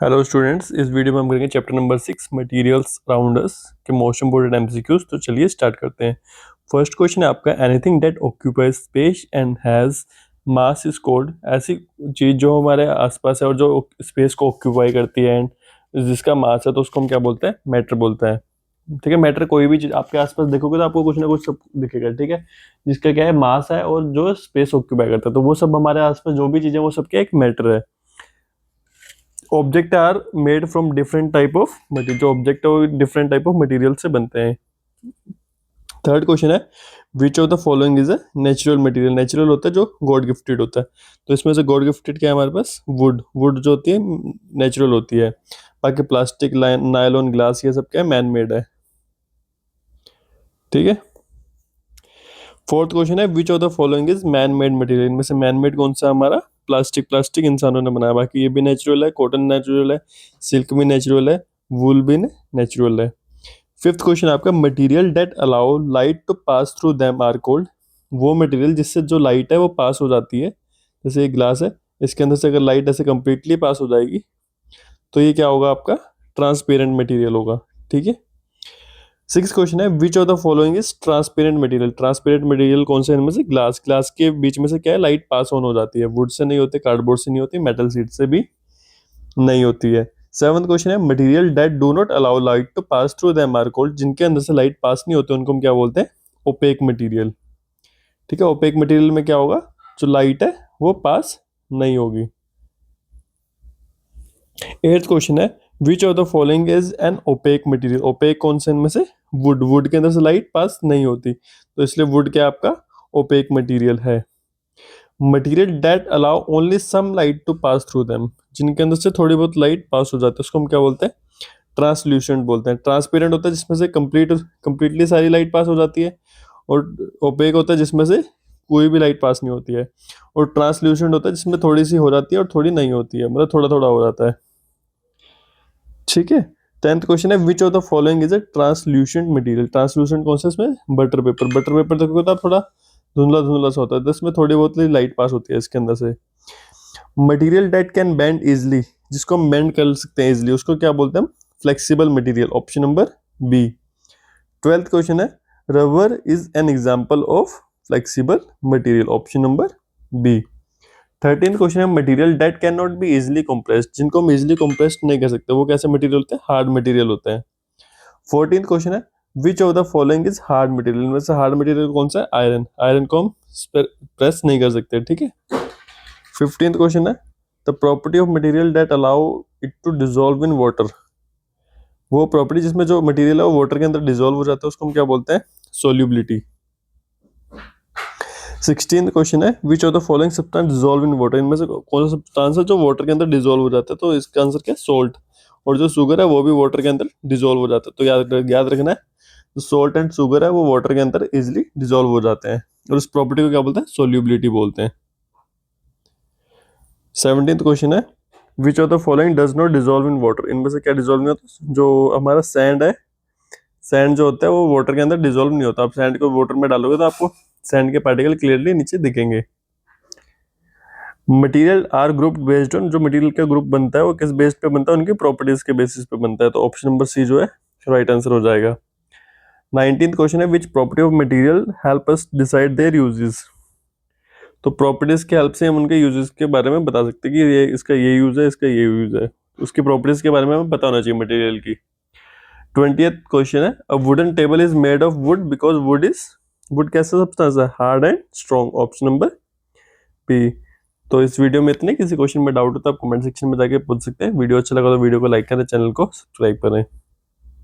Hello students, इस video में हम करेंगे chapter number 6 materials around us के मोस्ट इंपोर्टेंट एमसीक्यूज। तो चलिए स्टार्ट करते हैं। फर्स्ट क्वेश्चन है आपका, anything that occupies space and has mass is called. ऐसी चीज जो हमारे आसपास है और जो स्पेस को ऑक्यूपाई करती है एंड जिसका मास है, तो उसको हम क्या बोलते हैं? मैटर बोलते हैं। ठीक है, मैटर कोई भी चीज आपके आसपास देखोगे तो आपको कुछ ना कुछ सब दिखेगा। ठीक है, जिसका क्या है? मास है और जो स्पेस ऑक्यूपाई करता है, तो वो सब हमारे आसपास जो भी चीजें वो सब क्या एक मैटर है। Object are made from different type of material. जो ऑब्जेक्ट है वो डिफरेंट टाइप ऑफ मटेरियल से बनते हैं। थर्ड क्वेश्चन है, which of the following is a natural material. Natural होता है जो गॉड गिफ्टेड होता है, तो इसमें से गॉड गिफ्टेड क्या है हमारे पास? वुड। वुड जो होती है नेचुरल होती है। बाकी प्लास्टिक, नायलॉन, ग्लास, ये सब क्या है? मैन मेड है। ठीक है। फोर्थ क्वेश्चन है, which of the following is man made material. इनमें से मैन मेड कौन सा? हमारा प्लास्टिक। प्लास्टिक इंसानों ने बनाया। बाकी ये भी नेचुरल है, कॉटन नेचुरल है, सिल्क भी नेचुरल है, वूल भी नेचुरल है। फिफ्थ क्वेश्चन आपका, material that allow light to pass through them are called. वो मटेरियल जिससे जो लाइट है वो पास हो जाती है, जैसे ये ग्लास है, इसके अंदर से अगर लाइट ऐसे कंप्लीटली पास हो जाएगी तो ये क्या होगा? आपका ट्रांसपेरेंट मटेरियल होगा। ठीक है। सिक्स क्वेश्चन है, which of the following is transparent material. Transparent material कौन से? इनमें से ग्लास। ग्लास के बीच में से क्या है? लाइट पास ऑन हो जाती है। वुड से नहीं होती, कार्डबोर्ड से नहीं होती, मेटल शीट से भी नहीं होती है। सेवंथ क्वेश्चन है, material that do not allow light to pass through them are called. जिनके अंदर से लाइट पास नहीं होती उनको हम क्या बोलते हैं? Opaque material. ठीक है, ओपेक मटेरियल में क्या होगा? जो लाइट है वो पास नहीं होगी। एट्थ क्वेश्चन है, which of the following is an opaque material. Opaque कौन से? इनमें से वुड। वुड के अंदर से लाइट पास नहीं होती, तो इसलिए वुड क्या आपका ओपेक मटेरियल है। Material that allow only some light to pass through them. जिनके अंदर से थोड़ी बहुत लाइट पास हो जाती है उसको हम क्या बोलते हैं? ट्रांसल्यूसेंट बोलते हैं। ट्रांसपेरेंट होता है जिसमें से कंप्लीटली सारी लाइट पास हो जाती है, और ओपेक होता है जिसमें से कोई भी लाइट पास नहीं होती है, और ट्रांसल्यूसेंट होता है जिसमें थोड़ी सी हो जाती है और थोड़ी नहीं होती है, मतलब थोड़ा थोड़ा हो जाता है। ठीक है। टेंथ क्वेश्चन है, which of the following is a translucent material. Translucent कौन सा? इसमें बटर पेपर। बटर पेपर देखोगे तो थोड़ा धुंधला धुंधला सा होता है, तो इसमें थोड़ी बहुत लाइट पास होती है इसके अंदर से। Material that can bend easily. जिसको हम बेंड कर सकते हैं इजिली, उसको क्या बोलते हैं हम? Flexible material. Option number B. Twelfth question है, rubber is an example of flexible material. Option number B. 13th question है, material that can not be easily compressed. जिनको हम इजिली कंप्रेस्ड नहीं कर सकते वो कैसे मटेरियल होते हैं? हार्ड मटेरियल होते हैं। 14th क्वेश्चन है, which of the following is hard material. में से हार्ड मटेरियल कौन सा है? आयरन। आयरन को हम प्रेस नहीं कर सकते। ठीक है। 15th क्वेश्चन है, the property of material that allow it to dissolve in water. वो प्रॉपर्टी जिसमें जो मटेरियल है वो वाटर के अंदर डिजोल्व हो जाता है उसको हम क्या बोलते हैं? सोल्यूबिलिटी। 16th क्वेश्चन है, which of the following substance dissolve in water. इनमें से कौन सा सब्सटेंस है जो वाटर के अंदर डिजोल्व हो जाता है? तो इसका आंसर क्या है? सोल्ट। और जो शुगर है वो भी वाटर के अंदर डिजोल्व हो जाता है, तो याद रखना है, जो सोल्ट एंड शुगर है वो वाटर के अंदर इजिली डिजोल्व हो जाते हैं, और इस प्रॉपर्टी को क्या बोलते हैं? सोल्यूबिलिटी बोलते हैं। 17th क्वेश्चन है, which of the following does not dissolve in water. इनमें से क्या डिजोल्व नहीं होता? जो हमारा सैंड है, सैंड जो होता है वो वाटर के अंदर डिजोल्व नहीं होता। आप सैंड को वाटर में डालोगे तो आपको सैंड के पार्टिकल क्लियरली नीचे दिखेंगे। Material are group based on. जो मटेरियल का ग्रुप बनता है वो किस बेस पे बनता है? उनकी प्रॉपर्टीज के बेसिस पे बनता है, तो ऑप्शन नंबर सी जो है राइट आंसर हो जाएगा। 19th क्वेश्चन है, which property of material help us decide there uses. तो प्रॉपर्टीज के हेल्प से हम उनके यूजेस के बारे में बता सकते हैं कि ये इसका ये यूज है, इसका ये यूज है। उसकी प्रॉपर्टीज के बारे में हमें पता होना चाहिए मटेरियल की। 20th क्वेश्चन है, a wooden table is made of wood because wood कैसा सब्सटेंस है? Hard and strong. Option number B. तो इस वीडियो में इतने। किसी क्वेश्चन में डाउट हो तो आप कमेंट सेक्शन में जाके पूछ सकते हैं। वीडियो अच्छा लगा तो वीडियो को लाइक करें, चैनल को सब्सक्राइब करें।